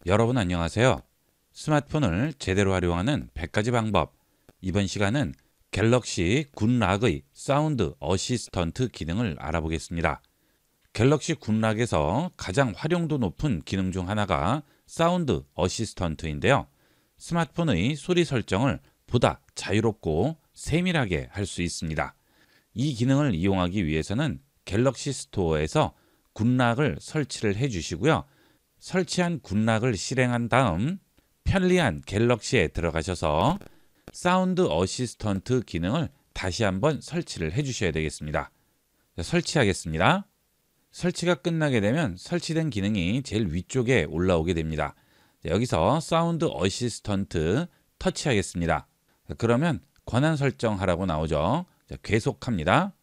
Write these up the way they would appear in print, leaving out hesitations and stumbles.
여러분 안녕하세요. 스마트폰을 제대로 활용하는 100가지 방법. 이번 시간은 갤럭시 굿락의 사운드 어시스턴트 기능을 알아보겠습니다. 갤럭시 굿락에서 가장 활용도 높은 기능 중 하나가 사운드 어시스턴트인데요. 스마트폰의 소리 설정을 보다 자유롭고 세밀하게 할 수 있습니다. 이 기능을 이용하기 위해서는 갤럭시 스토어에서 굿락을 설치를 해 주시고요. 설치한 굿락을 실행한 다음 편리한 갤럭시에 들어가셔서 사운드 어시스턴트 기능을 다시 한번 설치를 해 주셔야 되겠습니다. 설치하겠습니다. 설치가 끝나게 되면 설치된 기능이 제일 위쪽에 올라오게 됩니다. 여기서 사운드 어시스턴트 터치하겠습니다. 그러면 권한 설정하라고 나오죠. 계속합니다.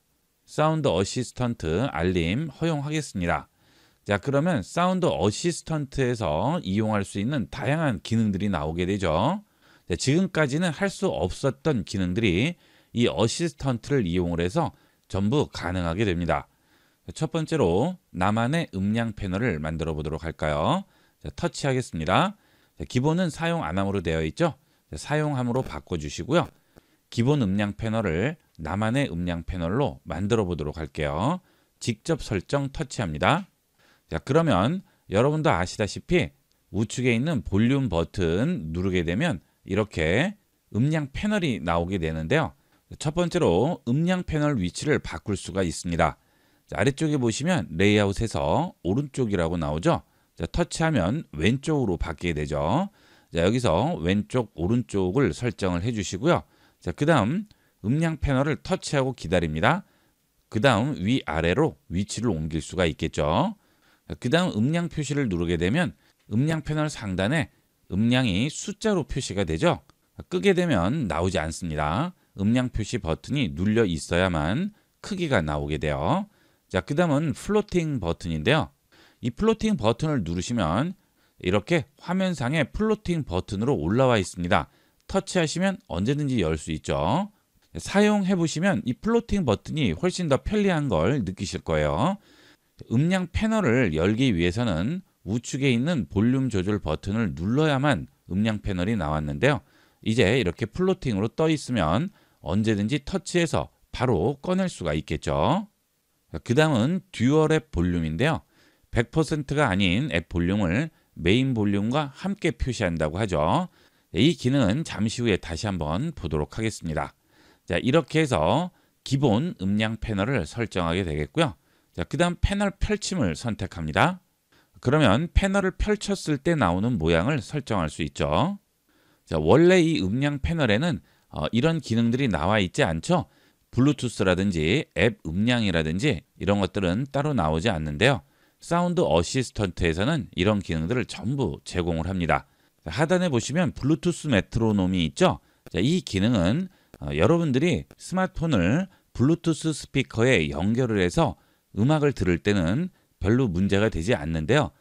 사운드 어시스턴트 알림 허용하겠습니다. 자, 그러면 사운드 어시스턴트에서 이용할 수 있는 다양한 기능들이 나오게 되죠. 자, 지금까지는 할 수 없었던 기능들이 이 어시스턴트를 이용을 해서 전부 가능하게 됩니다. 첫 번째로 나만의 음량 패널을 만들어 보도록 할까요? 자, 터치하겠습니다. 자, 기본은 사용 안 함으로 되어 있죠. 자, 사용함으로 바꿔주시고요. 기본 음량 패널을 나만의 음량 패널로 만들어 보도록 할게요. 직접 설정 터치합니다. 자, 그러면 여러분도 아시다시피 우측에 있는 볼륨 버튼 누르게 되면 이렇게 음량 패널이 나오게 되는데요. 첫 번째로 음량 패널 위치를 바꿀 수가 있습니다. 자, 아래쪽에 보시면 레이아웃에서 오른쪽이라고 나오죠. 자, 터치하면 왼쪽으로 바뀌게 되죠. 자, 여기서 왼쪽 오른쪽을 설정을 해 주시고요. 자, 그 다음 음량 패널을 터치하고 기다립니다. 그 다음 위아래로 위치를 옮길 수가 있겠죠. 그 다음 음량 표시를 누르게 되면 음량 패널 상단에 음량이 숫자로 표시가 되죠. 끄게 되면 나오지 않습니다. 음량 표시 버튼이 눌려 있어야만 크기가 나오게 돼요. 자, 그 다음은 플로팅 버튼인데요. 이 플로팅 버튼을 누르시면 이렇게 화면상에 플로팅 버튼으로 올라와 있습니다. 터치하시면 언제든지 열 수 있죠. 사용해 보시면 이 플로팅 버튼이 훨씬 더 편리한 걸 느끼실 거예요. 음량 패널을 열기 위해서는 우측에 있는 볼륨 조절 버튼을 눌러야만 음량 패널이 나왔는데요. 이제 이렇게 플로팅으로 떠 있으면 언제든지 터치해서 바로 꺼낼 수가 있겠죠. 그 다음은 듀얼 앱 볼륨인데요. 100%가 아닌 앱 볼륨을 메인 볼륨과 함께 표시한다고 하죠. 이 기능은 잠시 후에 다시 한번 보도록 하겠습니다. 자, 이렇게 해서 기본 음량 패널을 설정하게 되겠고요. 자, 그 다음 패널 펼침을 선택합니다. 그러면 패널을 펼쳤을 때 나오는 모양을 설정할 수 있죠. 자, 원래 이 음량 패널에는 이런 기능들이 나와 있지 않죠. 블루투스라든지 앱 음량이라든지 이런 것들은 따로 나오지 않는데요. 사운드 어시스턴트에서는 이런 기능들을 전부 제공을 합니다. 자, 하단에 보시면 블루투스 메트로놈이 있죠. 자, 이 기능은 여러분들이 스마트폰을 블루투스 스피커에 연결을 해서 음악을 들을 때는 별로 문제가 되지 않는데요.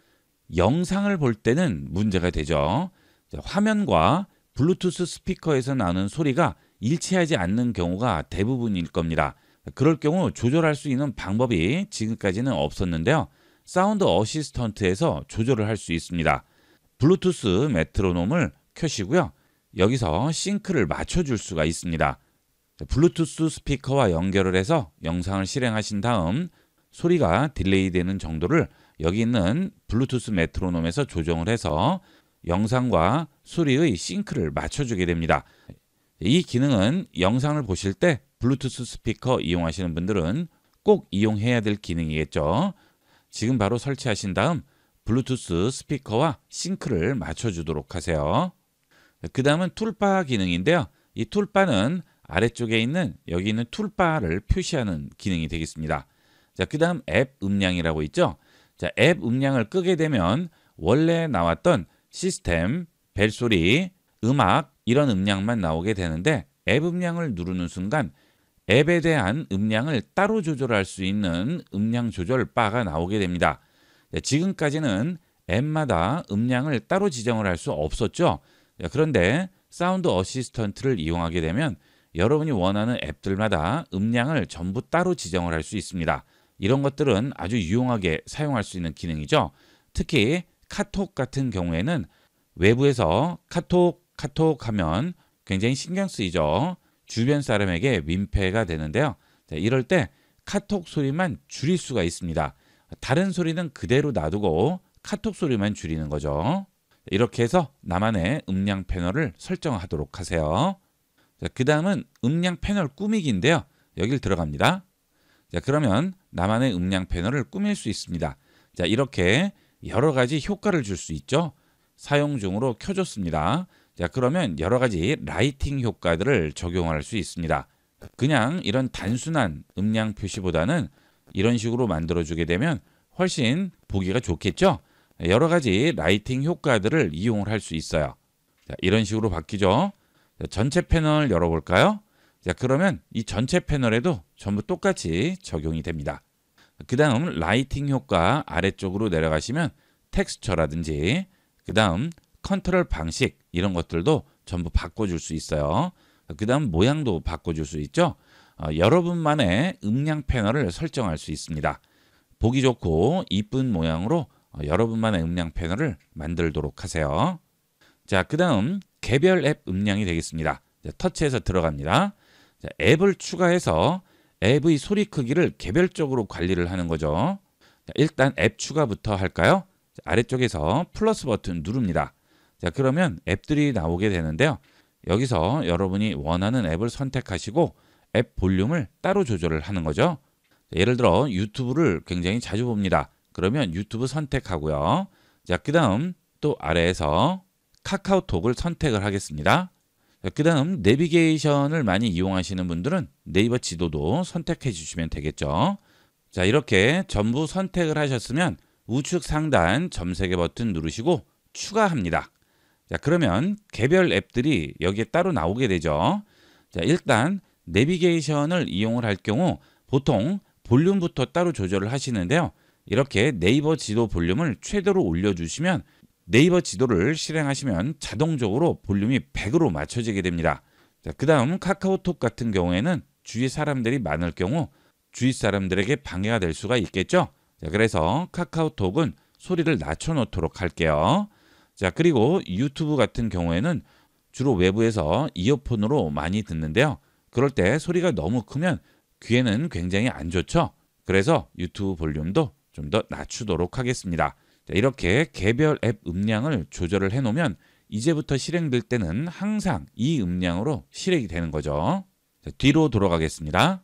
영상을 볼 때는 문제가 되죠. 자, 화면과 블루투스 스피커에서 나는 소리가 일치하지 않는 경우가 대부분일 겁니다. 그럴 경우 조절할 수 있는 방법이 지금까지는 없었는데요. 사운드 어시스턴트에서 조절을 할 수 있습니다. 블루투스 메트로놈을 켜시고요. 여기서 싱크를 맞춰줄 수가 있습니다. 블루투스 스피커와 연결을 해서 영상을 실행하신 다음 소리가 딜레이 되는 정도를 여기 있는 블루투스 메트로놈에서 조정을 해서 영상과 소리의 싱크를 맞춰주게 됩니다. 이 기능은 영상을 보실 때 블루투스 스피커 이용하시는 분들은 꼭 이용해야 될 기능이겠죠. 지금 바로 설치하신 다음 블루투스 스피커와 싱크를 맞춰주도록 하세요. 그 다음은 툴바 기능인데요. 이 툴바는 아래쪽에 있는 여기 있는 툴바를 표시하는 기능이 되겠습니다. 자, 그 다음 앱 음량이라고 있죠. 자, 앱 음량을 끄게 되면 원래 나왔던 시스템, 벨소리, 음악 이런 음량만 나오게 되는데 앱 음량을 누르는 순간 앱에 대한 음량을 따로 조절할 수 있는 음량 조절 바가 나오게 됩니다. 자, 지금까지는 앱마다 음량을 따로 지정을 할 수 없었죠. 자, 그런데 사운드 어시스턴트를 이용하게 되면 여러분이 원하는 앱들마다 음량을 전부 따로 지정을 할 수 있습니다. 이런 것들은 아주 유용하게 사용할 수 있는 기능이죠. 특히 카톡 같은 경우에는 외부에서 카톡 하면 굉장히 신경 쓰이죠. 주변 사람에게 민폐가 되는데요. 자, 이럴 때 카톡 소리만 줄일 수가 있습니다. 다른 소리는 그대로 놔두고 카톡 소리만 줄이는 거죠. 이렇게 해서 나만의 음량 패널을 설정하도록 하세요. 그 다음은 음량 패널 꾸미기인데요. 여길 들어갑니다. 자, 그러면 나만의 음량 패널을 꾸밀 수 있습니다. 자, 이렇게 여러 가지 효과를 줄 수 있죠. 사용 중으로 켜줬습니다. 자, 그러면 여러 가지 라이팅 효과들을 적용할 수 있습니다. 그냥 이런 단순한 음량 표시보다는 이런 식으로 만들어주게 되면 훨씬 보기가 좋겠죠. 여러 가지 라이팅 효과들을 이용을 할 수 있어요. 자, 이런 식으로 바뀌죠. 자, 전체 패널 열어볼까요? 자, 그러면 이 전체 패널에도 전부 똑같이 적용이 됩니다. 그 다음 라이팅 효과 아래쪽으로 내려가시면 텍스처라든지 그 다음 컨트롤 방식 이런 것들도 전부 바꿔줄 수 있어요. 그 다음 모양도 바꿔줄 수 있죠. 여러분만의 음량 패널을 설정할 수 있습니다. 보기 좋고 이쁜 모양으로 여러분만의 음량 패널을 만들도록 하세요. 자, 그 다음 개별 앱 음량이 되겠습니다. 자, 터치해서 들어갑니다. 자, 앱을 추가해서 앱의 소리 크기를 개별적으로 관리를 하는 거죠. 자, 일단 앱 추가부터 할까요? 자, 아래쪽에서 플러스 버튼 누릅니다. 자, 그러면 앱들이 나오게 되는데요. 여기서 여러분이 원하는 앱을 선택하시고 앱 볼륨을 따로 조절을 하는 거죠. 자, 예를 들어 유튜브를 굉장히 자주 봅니다. 그러면 유튜브 선택하고요. 자, 그 다음 또 아래에서 카카오톡을 선택을 하겠습니다. 그 다음 내비게이션을 많이 이용하시는 분들은 네이버 지도도 선택해 주시면 되겠죠. 자, 이렇게 전부 선택을 하셨으면 우측 상단 점 3개 버튼 누르시고 추가합니다. 자, 그러면 개별 앱들이 여기에 따로 나오게 되죠. 자, 일단 내비게이션을 이용을 할 경우 보통 볼륨부터 따로 조절을 하시는데요. 이렇게 네이버 지도 볼륨을 최대로 올려주시면 네이버 지도를 실행하시면 자동적으로 볼륨이 100으로 맞춰지게 됩니다. 자, 그 다음 카카오톡 같은 경우에는 주위 사람들이 많을 경우 주위 사람들에게 방해가 될 수가 있겠죠. 자, 그래서 카카오톡은 소리를 낮춰놓도록 할게요. 자, 그리고 유튜브 같은 경우에는 주로 외부에서 이어폰으로 많이 듣는데요. 그럴 때 소리가 너무 크면 귀에는 굉장히 안 좋죠. 그래서 유튜브 볼륨도 좀 더 낮추도록 하겠습니다. 자, 이렇게 개별 앱 음량을 조절을 해 놓으면 이제부터 실행될 때는 항상 이 음량으로 실행이 되는 거죠. 자, 뒤로 돌아가겠습니다.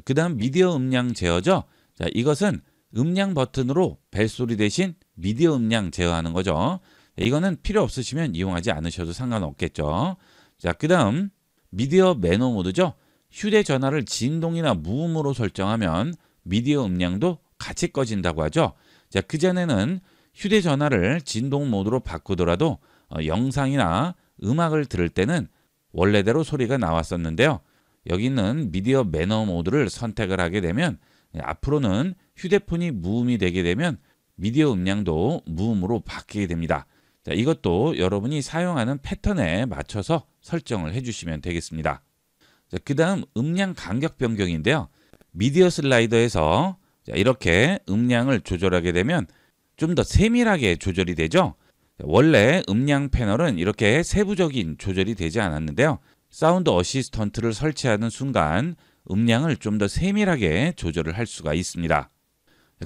그 다음 미디어 음량 제어죠. 자, 이것은 음량 버튼으로 벨소리 대신 미디어 음량 제어하는 거죠. 이거는 필요 없으시면 이용하지 않으셔도 상관없겠죠. 자, 그 다음 미디어 매너 모드죠. 휴대전화를 진동이나 무음으로 설정하면 미디어 음량도 같이 꺼진다고 하죠. 자, 그전에는 휴대전화를 진동 모드로 바꾸더라도 영상이나 음악을 들을 때는 원래대로 소리가 나왔었는데요. 여기 있는 미디어 매너 모드를 선택을 하게 되면 앞으로는 휴대폰이 무음이 되게 되면 미디어 음량도 무음으로 바뀌게 됩니다. 자, 이것도 여러분이 사용하는 패턴에 맞춰서 설정을 해주시면 되겠습니다. 자, 그 다음 음량 간격 변경인데요. 미디어 슬라이더에서 자, 이렇게 음량을 조절하게 되면 좀 더 세밀하게 조절이 되죠. 원래 음량 패널은 이렇게 세부적인 조절이 되지 않았는데요. 사운드 어시스턴트를 설치하는 순간 음량을 좀 더 세밀하게 조절을 할 수가 있습니다.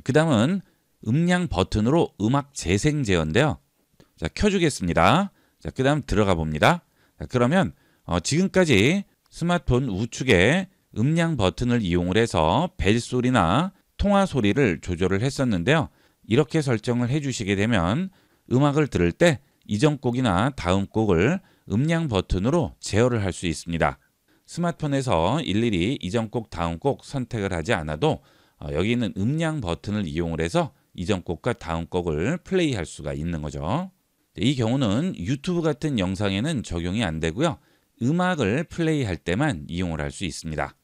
그 다음은 음량 버튼으로 음악 재생 제어인데요. 자, 켜주겠습니다. 자, 그 다음 들어가 봅니다. 자, 그러면 지금까지 스마트폰 우측에 음량 버튼을 이용을 해서 벨소리나 통화 소리를 조절을 했었는데요. 이렇게 설정을 해주시게 되면 음악을 들을 때 이전 곡이나 다음 곡을 음량 버튼으로 제어를 할 수 있습니다. 스마트폰에서 일일이 이전 곡, 다음 곡 선택을 하지 않아도 여기 있는 음량 버튼을 이용을 해서 이전 곡과 다음 곡을 플레이할 수가 있는 거죠. 이 경우는 유튜브 같은 영상에는 적용이 안 되고요. 음악을 플레이할 때만 이용을 할 수 있습니다.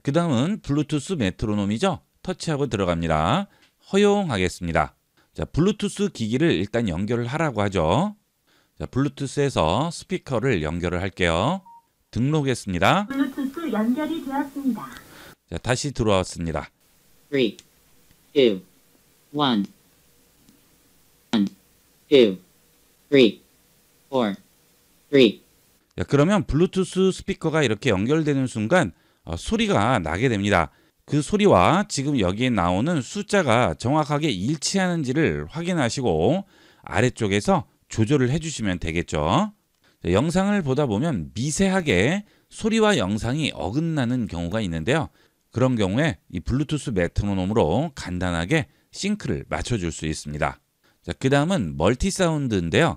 그 다음은 블루투스 메트로놈이죠. 터치하고 들어갑니다. 허용하겠습니다. 자, 블루투스 기기를 일단 연결을 하라고 하죠. 자, 블루투스에서 스피커를 연결을 할게요. 등록했습니다. 블루투스 연결이 되었습니다. 자, 다시 들어왔습니다. 3, 2, 1. 2, 3, 4, 3. 자, 그러면 블루투스 스피커가 이렇게 연결되는 순간 소리가 나게 됩니다. 그 소리와 지금 여기에 나오는 숫자가 정확하게 일치하는지를 확인하시고 아래쪽에서 조절을 해주시면 되겠죠. 자, 영상을 보다 보면 미세하게 소리와 영상이 어긋나는 경우가 있는데요. 그런 경우에 이 블루투스 메트로놈으로 간단하게 싱크를 맞춰줄 수 있습니다. 자, 그 다음은 멀티 사운드인데요.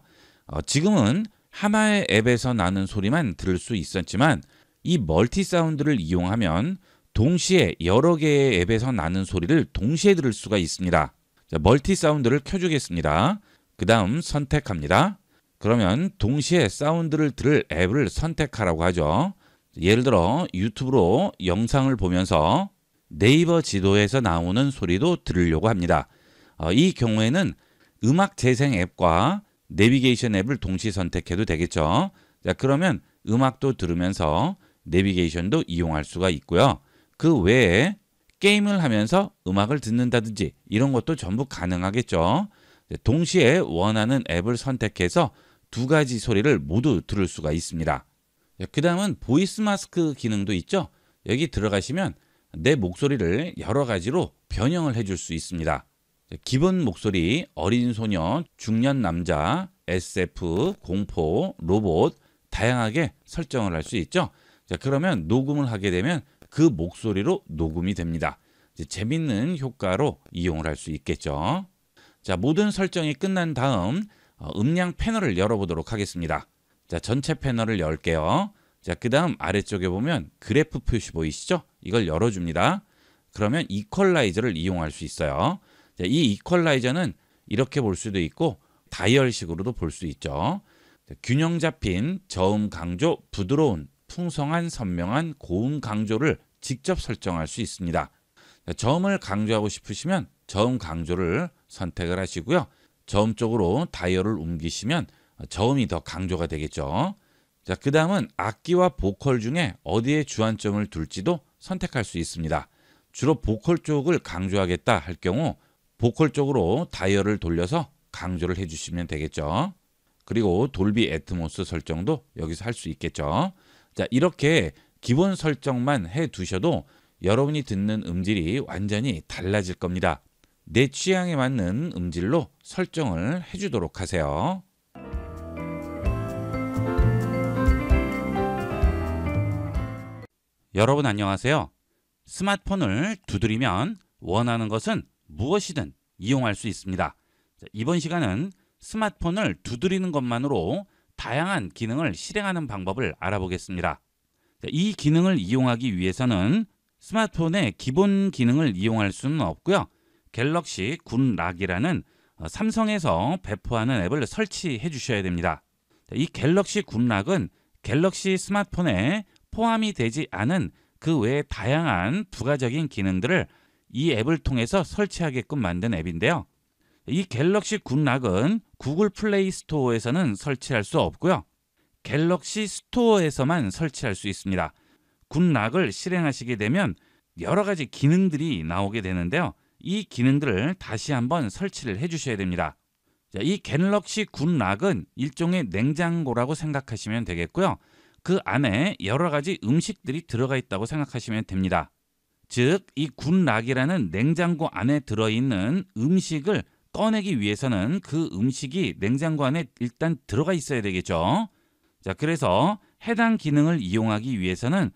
지금은 하나의 앱에서 나는 소리만 들을 수 있었지만 이 멀티 사운드를 이용하면 동시에 여러 개의 앱에서 나는 소리를 동시에 들을 수가 있습니다. 자, 멀티 사운드를 켜주겠습니다. 그 다음 선택합니다. 그러면 동시에 사운드를 들을 앱을 선택하라고 하죠. 예를 들어 유튜브로 영상을 보면서 네이버 지도에서 나오는 소리도 들으려고 합니다. 이 경우에는 음악 재생 앱과 내비게이션 앱을 동시 선택해도 되겠죠. 자, 그러면 음악도 들으면서 내비게이션도 이용할 수가 있고요. 그 외에 게임을 하면서 음악을 듣는다든지 이런 것도 전부 가능하겠죠. 동시에 원하는 앱을 선택해서 두 가지 소리를 모두 들을 수가 있습니다. 그 다음은 보이스 마스크 기능도 있죠. 여기 들어가시면 내 목소리를 여러 가지로 변형을 해줄 수 있습니다. 기본 목소리, 어린 소년, 중년 남자, SF, 공포, 로봇 다양하게 설정을 할 수 있죠. 자, 그러면 녹음을 하게 되면 그 목소리로 녹음이 됩니다. 재밌는 효과로 이용을 할 수 있겠죠. 자, 모든 설정이 끝난 다음 음량 패널을 열어보도록 하겠습니다. 자, 전체 패널을 열게요. 자, 그 다음 아래쪽에 보면 그래프 표시 보이시죠? 이걸 열어줍니다. 그러면 이퀄라이저를 이용할 수 있어요. 자, 이 이퀄라이저는 이렇게 볼 수도 있고 다이얼식으로도 볼 수 있죠. 자, 균형 잡힌 저음 강조, 부드러운, 풍성한, 선명한, 고음 강조를 직접 설정할 수 있습니다. 자, 저음을 강조하고 싶으시면 저음 강조를 선택을 하시고요. 저음 쪽으로 다이얼을 옮기시면 저음이 더 강조가 되겠죠. 자, 그 다음은 악기와 보컬 중에 어디에 주안점을 둘지도 선택할 수 있습니다. 주로 보컬 쪽을 강조하겠다 할 경우 보컬 쪽으로 다이얼을 돌려서 강조를 해주시면 되겠죠. 그리고 돌비 애트모스 설정도 여기서 할 수 있겠죠. 자, 이렇게 기본 설정만 해 두셔도 여러분이 듣는 음질이 완전히 달라질 겁니다. 내 취향에 맞는 음질로 설정을 해주도록 하세요. 여러분 안녕하세요. 스마트폰을 두드리면 원하는 것은 무엇이든 이용할 수 있습니다. 이번 시간은 스마트폰을 두드리는 것만으로 다양한 기능을 실행하는 방법을 알아보겠습니다. 이 기능을 이용하기 위해서는 스마트폰의 기본 기능을 이용할 수는 없고요. 갤럭시 굿락이라는 삼성에서 배포하는 앱을 설치해 주셔야 됩니다. 이 갤럭시 굿락은 갤럭시 스마트폰에 포함이 되지 않은 그 외의 다양한 부가적인 기능들을 이 앱을 통해서 설치하게끔 만든 앱인데요. 이 갤럭시 굿락은 구글 플레이 스토어에서는 설치할 수 없고요. 갤럭시 스토어에서만 설치할 수 있습니다. 굿락을 실행하시게 되면 여러 가지 기능들이 나오게 되는데요. 이 기능들을 다시 한번 설치를 해주셔야 됩니다. 자, 이 갤럭시 굿락은 일종의 냉장고라고 생각하시면 되겠고요. 그 안에 여러 가지 음식들이 들어가 있다고 생각하시면 됩니다. 즉, 이 굿락이라는 냉장고 안에 들어있는 음식을 꺼내기 위해서는 그 음식이 냉장고 안에 일단 들어가 있어야 되겠죠. 자, 그래서 해당 기능을 이용하기 위해서는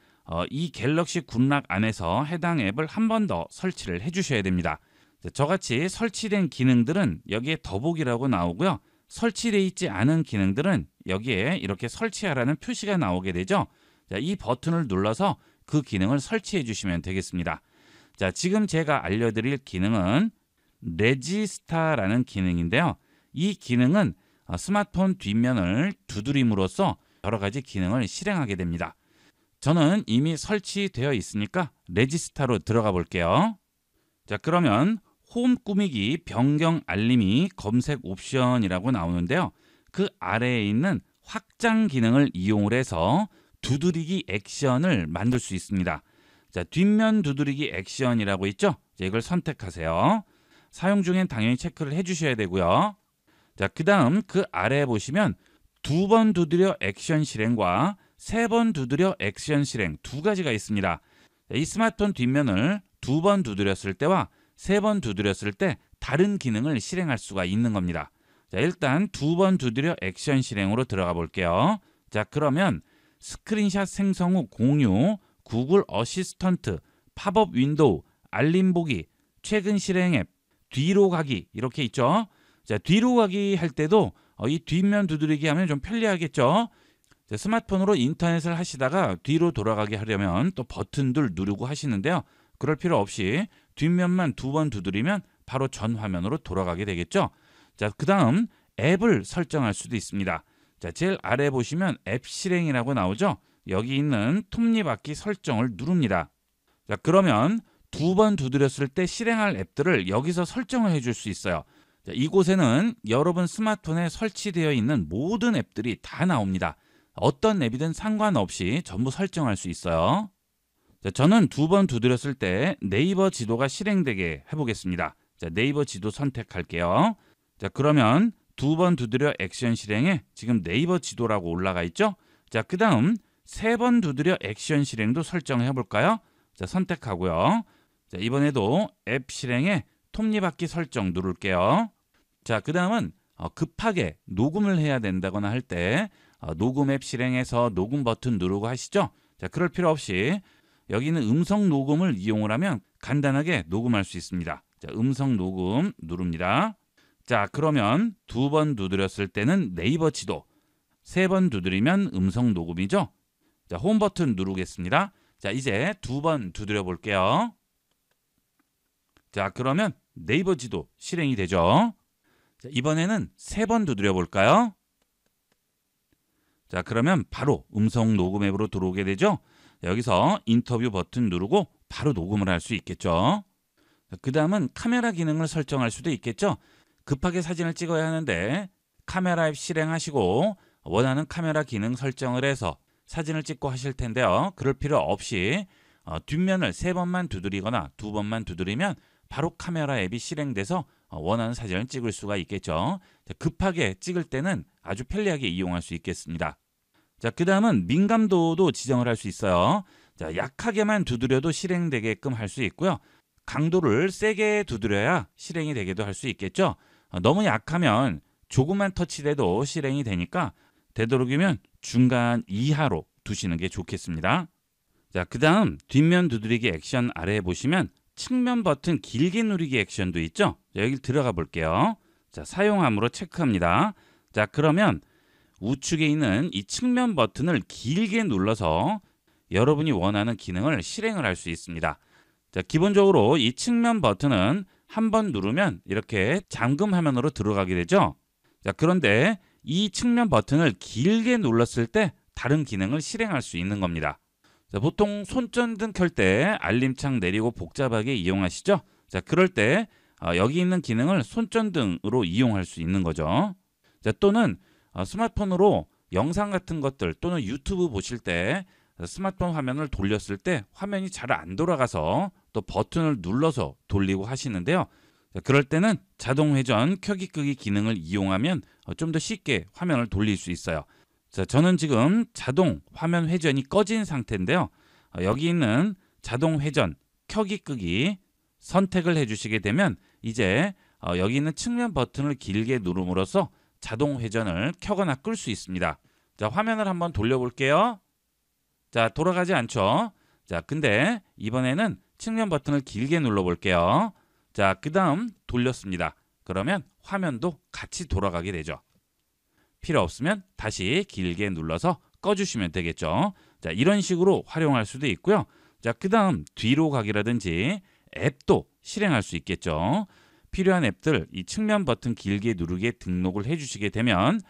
이 갤럭시 굿락 안에서 해당 앱을 한 번 더 설치를 해주셔야 됩니다. 자, 저같이 설치된 기능들은 여기에 더보기라고 나오고요. 설치되어 있지 않은 기능들은 여기에 이렇게 설치하라는 표시가 나오게 되죠. 자, 이 버튼을 눌러서 그 기능을 설치해 주시면 되겠습니다. 자, 지금 제가 알려드릴 기능은 레지스타라는 기능인데요. 이 기능은 스마트폰 뒷면을 두드림으로써 여러 가지 기능을 실행하게 됩니다. 저는 이미 설치되어 있으니까 레지스타로 들어가 볼게요. 자, 그러면 홈 꾸미기 변경 알림이 검색 옵션이라고 나오는데요. 그 아래에 있는 확장 기능을 이용을 해서 두드리기 액션을 만들 수 있습니다. 자, 뒷면 두드리기 액션이라고 있죠? 자, 이걸 선택하세요. 사용 중엔 당연히 체크를 해주셔야 되고요. 자, 그 다음 그 아래에 보시면 2번 두드려 액션 실행과 3번 두드려 액션 실행 두 가지가 있습니다. 자, 이 스마트폰 뒷면을 2번 두드렸을 때와 3번 두드렸을 때 다른 기능을 실행할 수가 있는 겁니다. 자, 일단 2번 두드려 액션 실행으로 들어가 볼게요. 자, 그러면 스크린샷 생성 후 공유, 구글 어시스턴트, 팝업 윈도우, 알림 보기, 최근 실행 앱, 뒤로 가기 이렇게 있죠. 자, 뒤로 가기 할 때도 이 뒷면 두드리기 하면 좀 편리하겠죠. 자, 스마트폰으로 인터넷을 하시다가 뒤로 돌아가게 하려면 또 버튼들 누르고 하시는데요. 그럴 필요 없이 뒷면만 2번 두드리면 바로 전 화면으로 돌아가게 되겠죠. 자, 그 다음 앱을 설정할 수도 있습니다. 자, 제일 아래 보시면 앱 실행이라고 나오죠. 여기 있는 톱니바퀴 설정을 누릅니다. 자, 그러면 2번 두드렸을 때 실행할 앱들을 여기서 설정을 해줄 수 있어요. 자, 이곳에는 여러분 스마트폰에 설치되어 있는 모든 앱들이 다 나옵니다. 어떤 앱이든 상관없이 전부 설정할 수 있어요. 자, 저는 2번 두드렸을 때 네이버 지도가 실행되게 해보겠습니다. 자, 네이버 지도 선택할게요. 자, 그러면 2번 두드려 액션 실행에 지금 네이버 지도라고 올라가 있죠. 자, 그 다음 3번 두드려 액션 실행도 설정을 해볼까요? 자, 선택하고요. 자, 이번에도 앱 실행에 톱니바퀴 설정 누를게요. 자, 그 다음은 급하게 녹음을 해야 된다거나 할 때 녹음 앱 실행해서 녹음 버튼 누르고 하시죠. 자, 그럴 필요 없이 여기는 음성 녹음을 이용을 하면 간단하게 녹음할 수 있습니다. 자, 음성 녹음 누릅니다. 자, 그러면 2번 두드렸을 때는 네이버 지도, 3번 두드리면 음성 녹음이죠. 자, 홈 버튼 누르겠습니다. 자, 이제 2번 두드려 볼게요. 자, 그러면 네이버 지도 실행이 되죠. 자, 이번에는 3번 두드려 볼까요? 자, 그러면 바로 음성 녹음 앱으로 들어오게 되죠. 자, 여기서 인터뷰 버튼 누르고 바로 녹음을 할 수 있겠죠. 그 다음은 카메라 기능을 설정할 수도 있겠죠. 급하게 사진을 찍어야 하는데 카메라 앱 실행하시고 원하는 카메라 기능 설정을 해서 사진을 찍고 하실 텐데요. 그럴 필요 없이 뒷면을 3번만 두드리거나 2번만 두드리면 바로 카메라 앱이 실행돼서 원하는 사진을 찍을 수가 있겠죠. 자, 급하게 찍을 때는 아주 편리하게 이용할 수 있겠습니다. 자, 그 다음은 민감도도 지정을 할 수 있어요. 자, 약하게만 두드려도 실행되게끔 할 수 있고요. 강도를 세게 두드려야 실행이 되게도 할 수 있겠죠. 너무 약하면 조금만 터치돼도 실행이 되니까 되도록이면 중간 이하로 두시는 게 좋겠습니다. 자, 그 다음 뒷면 두드리기 액션 아래에 보시면 측면 버튼 길게 누르기 액션도 있죠. 자, 여기 들어가 볼게요. 자, 사용함으로 체크합니다. 자, 그러면 우측에 있는 이 측면 버튼을 길게 눌러서 여러분이 원하는 기능을 실행을 할 수 있습니다. 자, 기본적으로 이 측면 버튼은 한번 누르면 이렇게 잠금 화면으로 들어가게 되죠. 자, 그런데 이 측면 버튼을 길게 눌렀을 때 다른 기능을 실행할 수 있는 겁니다. 자, 보통 손전등 켤 때 알림창 내리고 복잡하게 이용하시죠. 자, 그럴 때 여기 있는 기능을 손전등으로 이용할 수 있는 거죠. 자, 또는 스마트폰으로 영상 같은 것들 또는 유튜브 보실 때 스마트폰 화면을 돌렸을 때 화면이 잘 안 돌아가서 또 버튼을 눌러서 돌리고 하시는데요. 자, 그럴 때는 자동 회전 켜기 끄기 기능을 이용하면 좀 더 쉽게 화면을 돌릴 수 있어요. 자, 저는 지금 자동 화면 회전이 꺼진 상태인데요. 여기 있는 자동 회전 켜기 끄기 선택을 해주시게 되면 이제 여기 있는 측면 버튼을 길게 누름으로써 자동 회전을 켜거나 끌 수 있습니다. 자, 화면을 한번 돌려볼게요. 자, 돌아가지 않죠. 자, 근데 이번에는 측면 버튼을 길게 눌러볼게요. 자, 그 다음 돌렸습니다. 그러면 화면도 같이 돌아가게 되죠. 필요 없으면 다시 길게 눌러서 꺼주시면 되겠죠. 자, 이런 식으로 활용할 수도 있고요. 자, 그 다음 뒤로 가기라든지 앱도 실행할 수 있겠죠. 필요한 앱들 이 측면 버튼 길게 누르게 등록을 해주시게 되면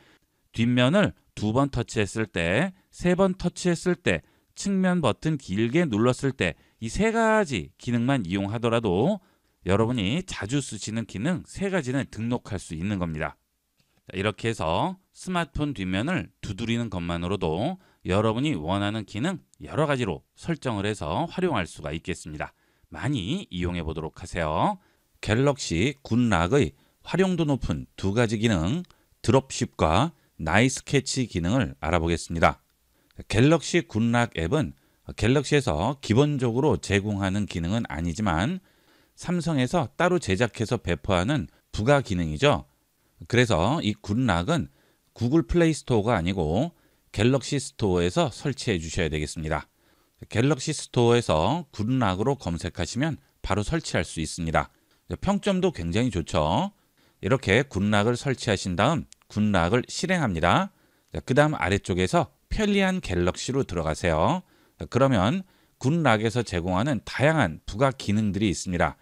뒷면을 2번 터치했을 때, 3번 터치했을 때, 측면 버튼 길게 눌렀을 때 이 3가지 기능만 이용하더라도 여러분이 자주 쓰시는 기능 3가지는 등록할 수 있는 겁니다. 자, 이렇게 해서 스마트폰 뒷면을 두드리는 것만으로도 여러분이 원하는 기능 여러 가지로 설정을 해서 활용할 수가 있겠습니다. 많이 이용해 보도록 하세요. 갤럭시 굿락의 활용도 높은 2가지 기능 드롭쉽과 나이스 캐치 기능을 알아보겠습니다. 갤럭시 굿락 앱은 갤럭시에서 기본적으로 제공하는 기능은 아니지만 삼성에서 따로 제작해서 배포하는 부가 기능이죠. 그래서 이 굿락은 구글 플레이 스토어가 아니고 갤럭시 스토어에서 설치해 주셔야 되겠습니다. 갤럭시 스토어에서 굿락으로 검색하시면 바로 설치할 수 있습니다. 평점도 굉장히 좋죠. 이렇게 굿락을 설치하신 다음 굿락을 실행합니다. 그 다음 아래쪽에서 편리한 갤럭시로 들어가세요. 그러면 굿락에서 제공하는 다양한 부가 기능들이 있습니다.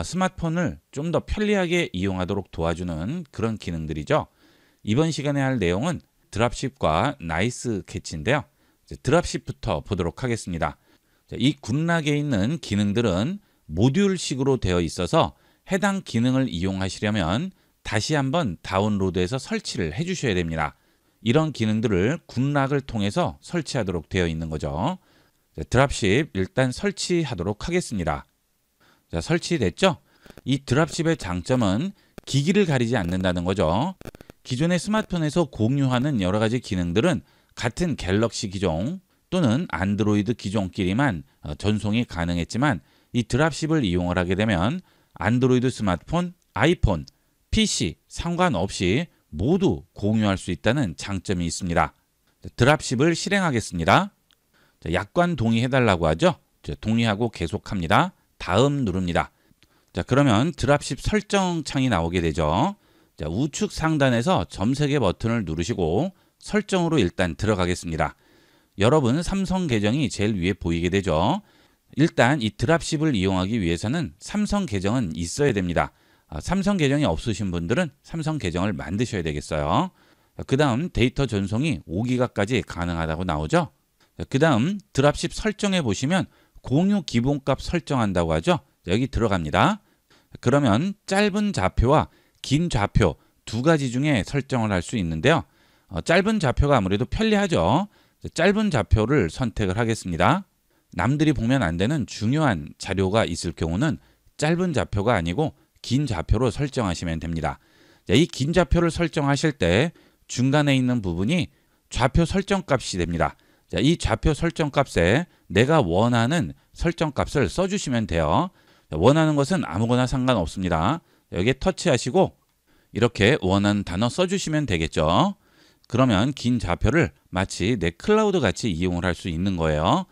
스마트폰을 좀 더 편리하게 이용하도록 도와주는 그런 기능들이죠. 이번 시간에 할 내용은 드랍쉽과 나이스 캐치인데요. 드랍쉽부터 보도록 하겠습니다. 이 굿락에 있는 기능들은 모듈식으로 되어 있어서 해당 기능을 이용하시려면 다시 한번 다운로드해서 설치를 해 주셔야 됩니다. 이런 기능들을 굿락을 통해서 설치하도록 되어 있는 거죠. 드랍쉽 일단 설치하도록 하겠습니다. 자, 설치됐죠? 이 드랍쉽의 장점은 기기를 가리지 않는다는 거죠. 기존의 스마트폰에서 공유하는 여러 가지 기능들은 같은 갤럭시 기종 또는 안드로이드 기종끼리만 전송이 가능했지만 이 드랍쉽을 이용을 하게 되면 안드로이드 스마트폰, 아이폰, PC 상관없이 모두 공유할 수 있다는 장점이 있습니다. 드랍쉽을 실행하겠습니다. 약관 동의해달라고 하죠. 동의하고 계속합니다. 다음 누릅니다. 자, 그러면 드랍쉽 설정 창이 나오게 되죠. 자, 우측 상단에서 점 3개 버튼을 누르시고 설정으로 일단 들어가겠습니다. 여러분 삼성 계정이 제일 위에 보이게 되죠. 일단 이 드랍쉽을 이용하기 위해서는 삼성 계정은 있어야 됩니다. 삼성 계정이 없으신 분들은 삼성 계정을 만드셔야 되겠어요. 그 다음 데이터 전송이 5기가까지 가능하다고 나오죠. 그 다음 드랍쉽 설정해 보시면 공유 기본값 설정한다고 하죠. 여기 들어갑니다. 그러면 짧은 좌표와 긴 좌표 두 가지 중에 설정을 할 수 있는데요. 짧은 좌표가 아무래도 편리하죠. 짧은 좌표를 선택을 하겠습니다. 남들이 보면 안 되는 중요한 자료가 있을 경우는 짧은 좌표가 아니고 긴 좌표로 설정하시면 됩니다. 이 긴 좌표를 설정하실 때 중간에 있는 부분이 좌표 설정값이 됩니다. 이 좌표 설정값에 내가 원하는 설정값을 써주시면 돼요. 원하는 것은 아무거나 상관없습니다. 여기에 터치하시고 이렇게 원하는 단어 써주시면 되겠죠. 그러면 긴 좌표를 마치 내 클라우드 같이 이용을 할 수 있는 거예요.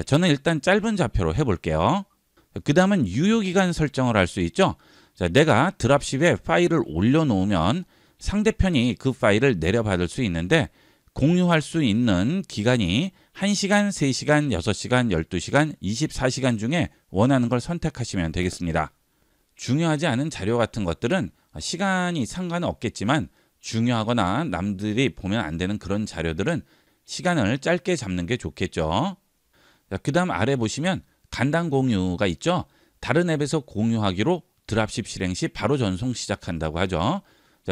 저는 일단 짧은 좌표로 해볼게요. 그 다음은 유효기간 설정을 할 수 있죠. 내가 드랍쉽에 파일을 올려놓으면 상대편이 그 파일을 내려받을 수 있는데 공유할 수 있는 기간이 1시간, 3시간, 6시간, 12시간, 24시간 중에 원하는 걸 선택하시면 되겠습니다. 중요하지 않은 자료 같은 것들은 시간이 상관은 없겠지만 중요하거나 남들이 보면 안 되는 그런 자료들은 시간을 짧게 잡는 게 좋겠죠. 그 다음 아래 보시면 간단 공유가 있죠. 다른 앱에서 공유하기로 드랍쉽 실행 시 바로 전송 시작한다고 하죠.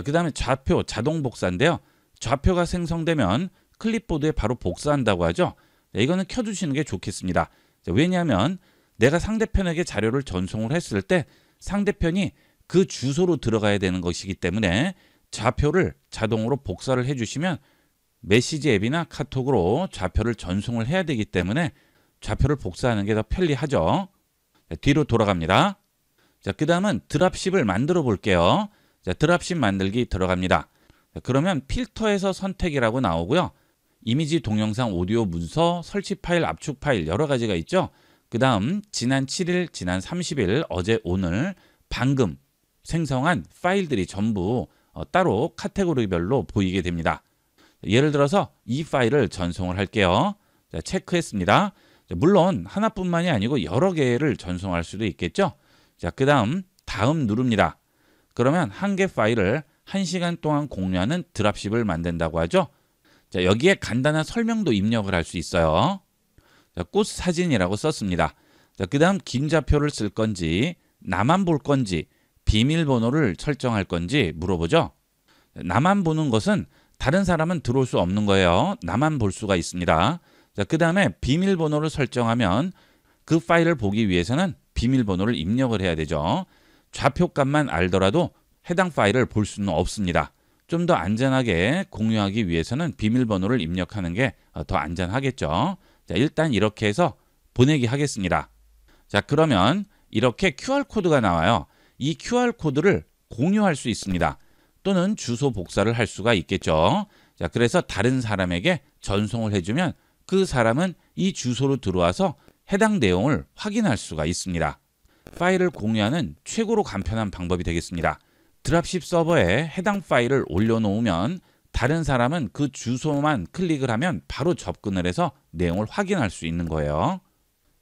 그 다음에 좌표 자동 복사인데요. 좌표가 생성되면 클립보드에 바로 복사한다고 하죠. 이거는 켜두시는 게 좋겠습니다. 왜냐하면 내가 상대편에게 자료를 전송을 했을 때 상대편이 그 주소로 들어가야 되는 것이기 때문에 좌표를 자동으로 복사를 해주시면 메시지 앱이나 카톡으로 좌표를 전송을 해야 되기 때문에 좌표를 복사하는 게 더 편리하죠. 뒤로 돌아갑니다. 그 다음은 드랍쉽을 만들어 볼게요. 드랍쉽 만들기 들어갑니다. 그러면 필터에서 선택이라고 나오고요. 이미지, 동영상, 오디오, 문서, 설치 파일, 압축 파일 여러 가지가 있죠. 그 다음 지난 7일, 지난 30일, 어제, 오늘 방금 생성한 파일들이 전부 따로 카테고리별로 보이게 됩니다. 예를 들어서 이 파일을 전송을 할게요. 체크했습니다. 물론 하나뿐만이 아니고 여러 개를 전송할 수도 있겠죠. 그 다음 누릅니다. 그러면 한 개 파일을 1시간 동안 공유하는 드랍쉽을 만든다고 하죠. 여기에 간단한 설명도 입력을 할 수 있어요. 꽃 사진이라고 썼습니다. 그 다음 긴 좌표를 쓸 건지 나만 볼 건지 비밀번호를 설정할 건지 물어보죠. 나만 보는 것은 다른 사람은 들어올 수 없는 거예요. 나만 볼 수가 있습니다. 그 다음에 비밀번호를 설정하면 그 파일을 보기 위해서는 비밀번호를 입력을 해야 되죠. 좌표값만 알더라도 해당 파일을 볼 수는 없습니다. 좀 더 안전하게 공유하기 위해서는 비밀번호를 입력하는 게 더 안전하겠죠. 자, 일단 이렇게 해서 보내기 하겠습니다. 자, 그러면 이렇게 QR코드가 나와요. 이 QR코드를 공유할 수 있습니다. 또는 주소 복사를 할 수가 있겠죠. 자, 그래서 다른 사람에게 전송을 해주면 그 사람은 이 주소로 들어와서 해당 내용을 확인할 수가 있습니다. 파일을 공유하는 최고로 간편한 방법이 되겠습니다. 드랍십 서버에 해당 파일을 올려놓으면 다른 사람은 그 주소만 클릭을 하면 바로 접근을 해서 내용을 확인할 수 있는 거예요.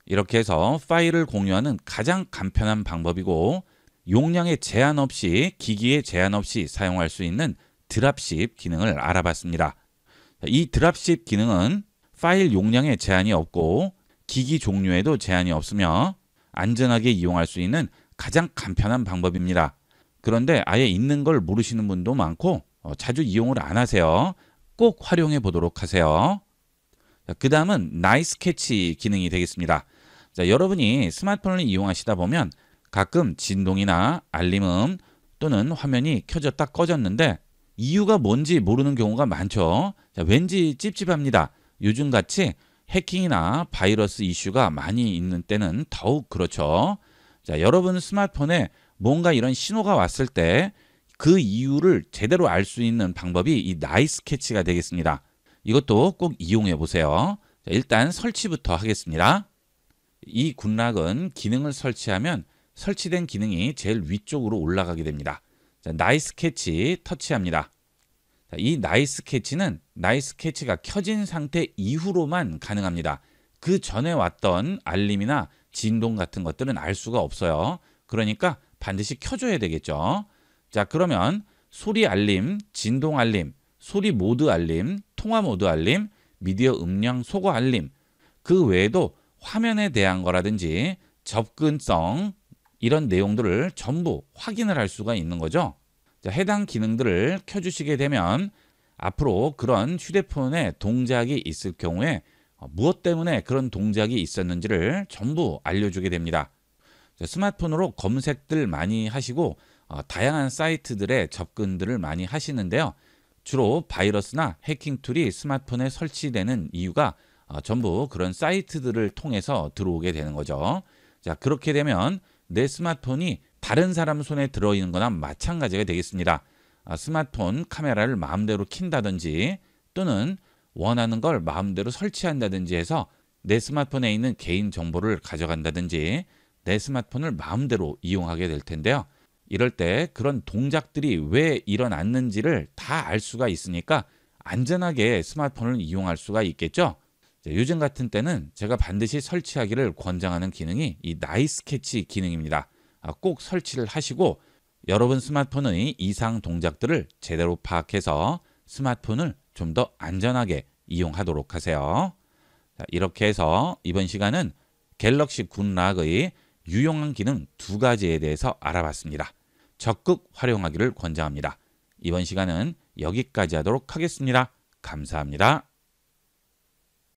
이렇게 해서 파일을 공유하는 가장 간편한 방법이고 용량에 제한 없이 기기에 제한 없이 사용할 수 있는 드랍십 기능을 알아봤습니다. 이 드랍십 기능은 파일 용량에 제한이 없고 기기 종류에도 제한이 없으며 안전하게 이용할 수 있는 가장 간편한 방법입니다. 그런데 아예 있는 걸 모르시는 분도 많고 자주 이용을 안 하세요. 꼭 활용해 보도록 하세요. 그 다음은 나이스 캐치 기능이 되겠습니다. 자, 여러분이 스마트폰을 이용하시다 보면 가끔 진동이나 알림음 또는 화면이 켜졌다 꺼졌는데 이유가 뭔지 모르는 경우가 많죠. 자, 왠지 찝찝합니다. 요즘같이 해킹이나 바이러스 이슈가 많이 있는 때는 더욱 그렇죠. 자, 여러분 스마트폰에 뭔가 이런 신호가 왔을 때 그 이유를 제대로 알 수 있는 방법이 이 나이스 캐치가 되겠습니다. 이것도 꼭 이용해 보세요. 자, 일단 설치부터 하겠습니다. 이 굿락은 기능을 설치하면 설치된 기능이 제일 위쪽으로 올라가게 됩니다. 자, 나이스 캐치 터치합니다. 자, 이 나이스 캐치는 나이스 캐치가 켜진 상태 이후로만 가능합니다. 그 전에 왔던 알림이나 진동 같은 것들은 알 수가 없어요. 그러니까 반드시 켜줘야 되겠죠. 자, 그러면 소리 알림, 진동 알림, 소리 모드 알림, 통화 모드 알림, 미디어 음량 소거 알림, 그 외에도 화면에 대한 거라든지 접근성 이런 내용들을 전부 확인을 할 수가 있는 거죠. 자, 해당 기능들을 켜주시게 되면 앞으로 그런 휴대폰에 동작이 있을 경우에 무엇 때문에 그런 동작이 있었는지를 전부 알려주게 됩니다. 자, 스마트폰으로 검색들 많이 하시고 다양한 사이트들의 접근들을 많이 하시는데요. 주로 바이러스나 해킹 툴이 스마트폰에 설치되는 이유가 전부 그런 사이트들을 통해서 들어오게 되는 거죠. 자, 그렇게 되면 내 스마트폰이 다른 사람 손에 들어있는 거나 마찬가지가 되겠습니다. 스마트폰 카메라를 마음대로 킨다든지 또는 원하는 걸 마음대로 설치한다든지 해서 내 스마트폰에 있는 개인 정보를 가져간다든지 내 스마트폰을 마음대로 이용하게 될 텐데요. 이럴 때 그런 동작들이 왜 일어났는지를 다 알 수가 있으니까 안전하게 스마트폰을 이용할 수가 있겠죠. 요즘 같은 때는 제가 반드시 설치하기를 권장하는 기능이 이 나이스 캐치 기능입니다. 꼭 설치를 하시고 여러분 스마트폰의 이상 동작들을 제대로 파악해서 스마트폰을 좀 더 안전하게 이용하도록 하세요. 자, 이렇게 해서 이번 시간은 갤럭시 굿락의 유용한 기능 2가지에 대해서 알아봤습니다. 적극 활용하기를 권장합니다. 이번 시간은 여기까지 하도록 하겠습니다. 감사합니다.